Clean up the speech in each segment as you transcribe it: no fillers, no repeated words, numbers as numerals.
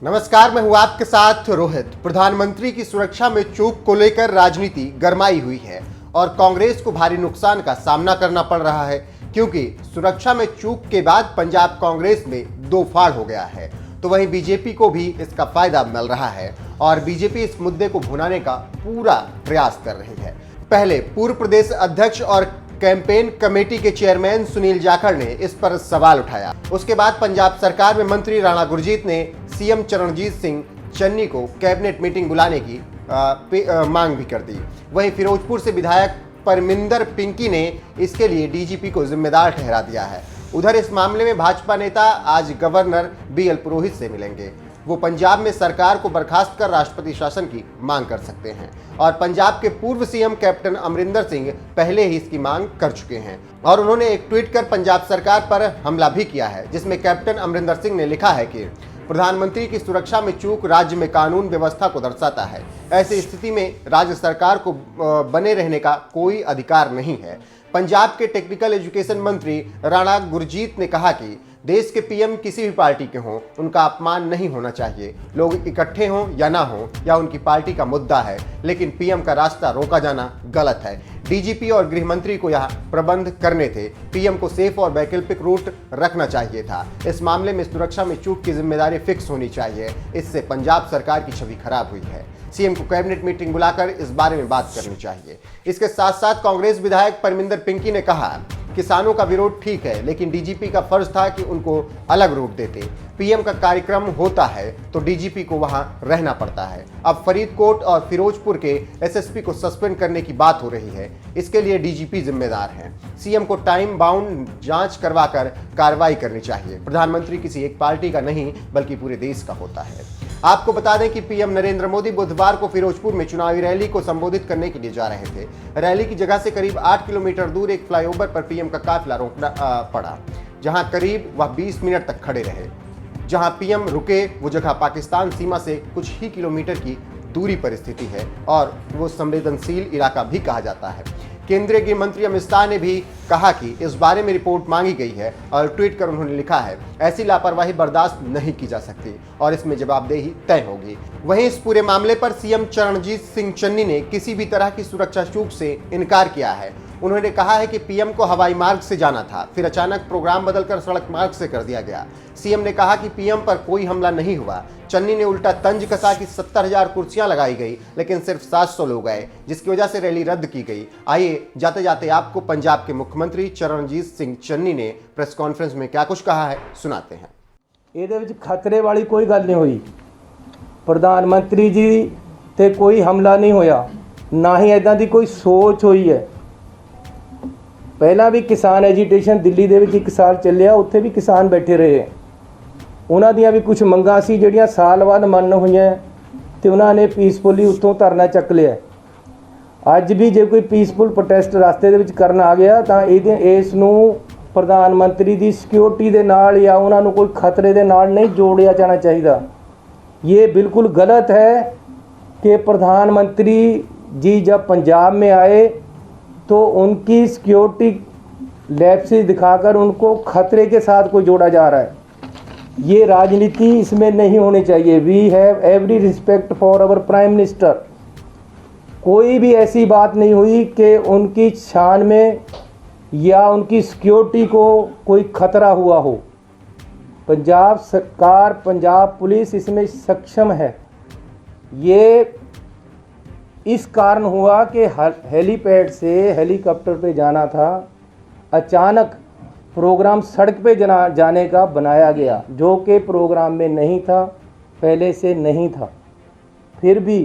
नमस्कार, मैं हूं आपके साथ रोहित। प्रधानमंत्री की सुरक्षा में चूक को लेकर राजनीति गरमाई हुई है और कांग्रेस को भारी नुकसान का सामना करना पड़ रहा है, क्योंकि सुरक्षा में चूक के बाद पंजाब कांग्रेस में दो फाड़ हो गया है। तो वहीं बीजेपी को भी इसका फायदा मिल रहा है और बीजेपी इस मुद्दे को भुनाने का पूरा प्रयास कर रही है। पहले पूर्व प्रदेश अध्यक्ष और कैंपेन कमेटी के चेयरमैन सुनील जाखड़ ने इस पर सवाल उठाया। उसके बाद पंजाब सरकार में मंत्री राणा गुरजीत ने सीएम चरणजीत सिंह चन्नी को कैबिनेट मीटिंग बुलाने की मांग भी कर दी। वहीं फिरोजपुर से विधायक परमिंदर पिंकी ने इसके लिए डीजीपी को जिम्मेदार ठहरा दिया है। उधर इस मामले में भाजपा नेता आज गवर्नर बीएल पुरोहित से मिलेंगे। वो पंजाब में सरकार को बर्खास्त कर राष्ट्रपति शासन की मांग कर सकते हैं और पंजाब के पूर्व सीएम कैप्टन अमरिंदर सिंह पहले ही इसकी मांग कर चुके हैं और उन्होंने एक ट्वीट कर पंजाब सरकार पर हमला भी किया है, जिसमें कैप्टन अमरिंदर सिंह ने लिखा है कि प्रधानमंत्री की सुरक्षा में चूक राज्य में कानून व्यवस्था को दर्शाता है। ऐसी स्थिति में राज्य सरकार को बने रहने का कोई अधिकार नहीं है। पंजाब के टेक्निकल एजुकेशन मंत्री राणा गुरजीत ने कहा कि देश के पीएम किसी भी पार्टी के हों, उनका अपमान नहीं होना चाहिए। लोग इकट्ठे हों या ना हों, या उनकी पार्टी का मुद्दा है, लेकिन पीएम का रास्ता रोका जाना गलत है। डीजीपी और गृह मंत्री को यह प्रबंध करने थे। पीएम को सेफ और वैकल्पिक रूट रखना चाहिए था। इस मामले में सुरक्षा में चूक की जिम्मेदारी फिक्स होनी चाहिए। इससे पंजाब सरकार की छवि खराब हुई है। सीएम को कैबिनेट मीटिंग बुलाकर इस बारे में बात करनी चाहिए। इसके साथ साथ कांग्रेस विधायक परमिंदर पिंकी ने कहा, किसानों का विरोध ठीक है, लेकिन डीजीपी का फर्ज था कि उनको अलग रूट देते। पीएम का कार्यक्रम होता है तो डीजीपी को वहां रहना पड़ता है। अब फरीदकोट और फिरोजपुर के एसएसपी को सस्पेंड करने की बात हो रही है। इसके लिए डीजीपी जिम्मेदार है। सीएम को टाइम बाउंड जांच करवाकर कार्रवाई करनी चाहिए। प्रधानमंत्री किसी एक पार्टी का नहीं, बल्कि पूरे देश का होता है। आपको बता दें कि पीएम नरेंद्र मोदी बुधवार को फिरोजपुर में चुनावी रैली को संबोधित करने के लिए जा रहे थे। रैली की जगह से करीब 8 किलोमीटर दूर एक फ्लाईओवर पर पीएम का काफिला रोकना पड़ा, जहां करीब वह 20 मिनट तक खड़े रहे। जहां पीएम रुके वो जगह पाकिस्तान सीमा से कुछ ही किलोमीटर की दूरी पर स्थिति है और वो संवेदनशील इलाका भी कहा जाता है। केंद्रीय गृह मंत्री अमित शाह ने भी कहा कि इस बारे में रिपोर्ट मांगी गई है और ट्वीट कर उन्होंने लिखा है, ऐसी लापरवाही बर्दाश्त नहीं की जा सकती और इसमें जवाबदेही तय होगी। वहीं इस पूरे मामले पर सीएम चरणजीत सिंह चन्नी ने किसी भी तरह की सुरक्षा चूक से इनकार किया है। उन्होंने कहा है कि पीएम को हवाई मार्ग से जाना था, फिर अचानक प्रोग्राम बदलकर सड़क मार्ग से कर दिया गया। सीएम ने कहा कि पीएम पर कोई हमला नहीं हुआ। चन्नी ने उल्टा तंज कसा कि 70,000 कुर्सियां लगाई गई, लेकिन सिर्फ 700 लोग आए, जिसकी वजह से रैली रद्द की गई। आइए जाते जाते आपको पंजाब के मुख्यमंत्री चरणजीत सिंह चन्नी ने प्रेस कॉन्फ्रेंस में क्या कुछ कहा है सुनाते हैं। ਇਹਦੇ ਵਿੱਚ खतरे वाली कोई गल नहीं हुई। प्रधानमंत्री जी ते कोई हमला नहीं होया, ना ही इदां दी कोई सोच हुई है। ਪਹਿਲਾਂ ਵੀ किसान एजीटेशन दिल्ली ਦੇ ਵਿੱਚ 1 ਸਾਲ ਚੱਲਿਆ, ਉੱਥੇ ਵੀ किसान बैठे रहे। ਉਹਨਾਂ ਦੀਆਂ ਵੀ ਕੁਝ ਮੰਗਾਂ ਸੀ ਜਿਹੜੀਆਂ ਸਾਲ ਬਾਅਦ ਮੰਨ ਹੋਈਆਂ ਤੇ ਉਹਨਾਂ ਨੇ ਪੀਸਫੁਲੀ ਉੱਥੋਂ ਧਰਨਾ ਚੱਕ ਲਿਆ। ਅੱਜ ਵੀ ਜੇ ਕੋਈ ਪੀਸਫੁਲ ਪ੍ਰੋਟੈਸਟ ਰਸਤੇ ਦੇ ਵਿੱਚ ਕਰਨ ਆ ਗਿਆ ਤਾਂ ਇਸ ਨੂੰ ਪ੍ਰਧਾਨ ਮੰਤਰੀ ਦੀ ਸਿਕਿਉਰਿਟੀ ਦੇ ਨਾਲ ਜਾਂ ਉਹਨਾਂ ਨੂੰ ਕੋਈ ਖਤਰੇ ਦੇ ਨਾਲ नहीं जोड़िया जाना चाहिए। ये बिल्कुल गलत है कि प्रधानमंत्री जी जब पंजाब में आए तो उनकी सिक्योरिटी लैब से दिखाकर उनको खतरे के साथ कोई जोड़ा जा रहा है। ये राजनीति इसमें नहीं होनी चाहिए। We have every respect for our prime minister. कोई भी ऐसी बात नहीं हुई कि उनकी शान में या उनकी सिक्योरिटी को कोई खतरा हुआ हो। पंजाब सरकार, पंजाब पुलिस इसमें सक्षम है। ये इस कारण हुआ कि हेलीपैड से हेलीकॉप्टर पे जाना था, अचानक प्रोग्राम सड़क पे जाने का बनाया गया, जो कि प्रोग्राम में नहीं था, पहले से नहीं था। फिर भी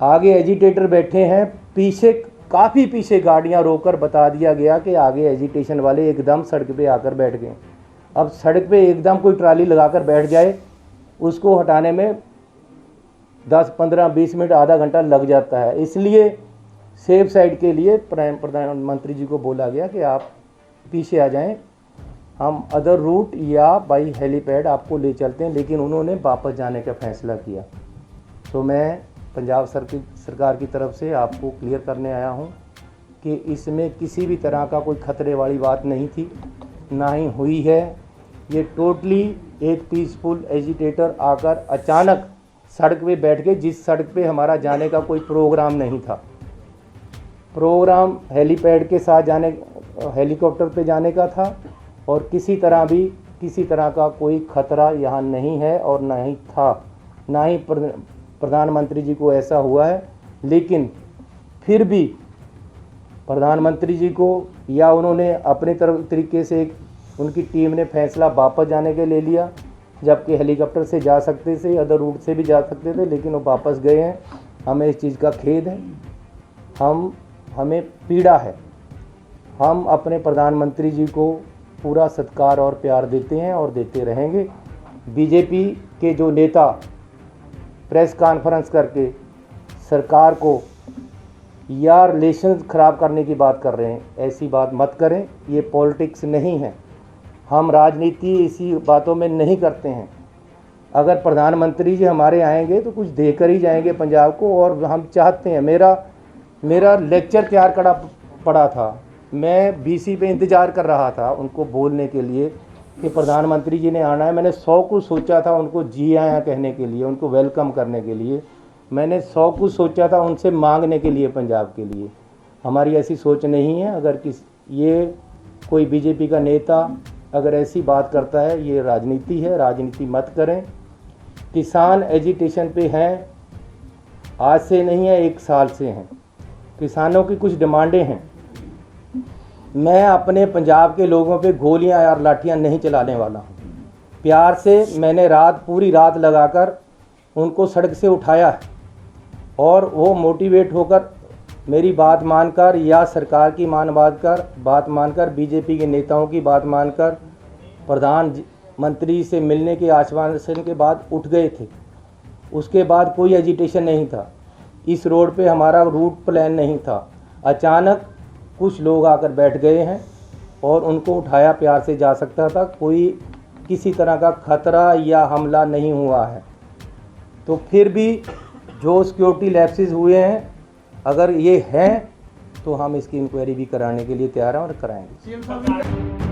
आगे एजिटेटर बैठे हैं, पीछे काफ़ी पीछे गाड़ियां रोकर बता दिया गया कि आगे एजिटेशन वाले एकदम सड़क पे आकर बैठ गए। अब सड़क पे एकदम कोई ट्राली लगाकर बैठ जाए, उसको हटाने में 10, 15, 20 मिनट, आधा घंटा लग जाता है। इसलिए सेफ साइड के लिए प्रधानमंत्री जी को बोला गया कि आप पीछे आ जाएं, हम अदर रूट या बाई हेलीपैड आपको ले चलते हैं, लेकिन उन्होंने वापस जाने का फैसला किया। तो मैं पंजाब सरकार की तरफ से आपको क्लियर करने आया हूं कि इसमें किसी भी तरह का कोई खतरे वाली बात नहीं थी, ना ही हुई है। ये टोटली एक पीसफुल एजिटेटर आकर अचानक सड़क पे बैठ गए, जिस सड़क पे हमारा जाने का कोई प्रोग्राम नहीं था। प्रोग्राम हेलीपैड के साथ जाने, हेलीकॉप्टर पे जाने का था, और किसी तरह का कोई खतरा यहाँ नहीं है और ना ही था, ना ही प्रधानमंत्री जी को ऐसा हुआ है। लेकिन फिर भी प्रधानमंत्री जी को या उन्होंने अपने तरीके से उनकी टीम ने फैसला वापस जाने के ले लिया, जबकि हेलीकॉप्टर से जा सकते थे, अदर रूट से भी जा सकते थे, लेकिन वो वापस गए हैं। हमें इस चीज़ का खेद है, हमें पीड़ा है। हम अपने प्रधानमंत्री जी को पूरा सत्कार और प्यार देते हैं और देते रहेंगे। बीजेपी के जो नेता प्रेस कॉन्फ्रेंस करके सरकार को या रिलेशन ख़राब करने की बात कर रहे हैं, ऐसी बात मत करें। ये पॉलिटिक्स नहीं है, हम राजनीति इसी बातों में नहीं करते हैं। अगर प्रधानमंत्री जी हमारे आएंगे तो कुछ देकर ही जाएंगे पंजाब को, और हम चाहते हैं। मेरा लेक्चर तैयार करा पड़ा था, मैं बीसी पे इंतज़ार कर रहा था उनको बोलने के लिए कि प्रधानमंत्री जी ने आना है। मैंने 100 कुछ सोचा था उनको जी आया कहने के लिए, उनको वेलकम करने के लिए। मैंने 100 कुछ सोचा था उनसे मांगने के लिए, पंजाब के लिए। हमारी ऐसी सोच नहीं है। अगर ये कोई बीजेपी का नेता अगर ऐसी बात करता है, ये राजनीति है, राजनीति मत करें। किसान एजिटेशन पे हैं, आज से नहीं है, 1 साल से हैं। किसानों की कुछ डिमांडें हैं। मैं अपने पंजाब के लोगों पे गोलियां और लाठियां नहीं चलाने वाला हूं। प्यार से मैंने पूरी रात लगाकर उनको सड़क से उठाया है, और वो मोटिवेट होकर मेरी बात मानकर या सरकार की बात मानकर बीजेपी के नेताओं की बात मानकर प्रधानमंत्री से मिलने के आश्वासन के बाद उठ गए थे। उसके बाद कोई एजिटेशन नहीं था, इस रोड पे हमारा रूट प्लान नहीं था। अचानक कुछ लोग आकर बैठ गए हैं और उनको उठाया, प्यार से जा सकता था। कोई किसी तरह का खतरा या हमला नहीं हुआ है। तो फिर भी जो सिक्योरिटी लैप्सेस हुए हैं, अगर ये हैं तो हम इसकी इंक्वायरी भी कराने के लिए तैयार हैं और कराएंगे।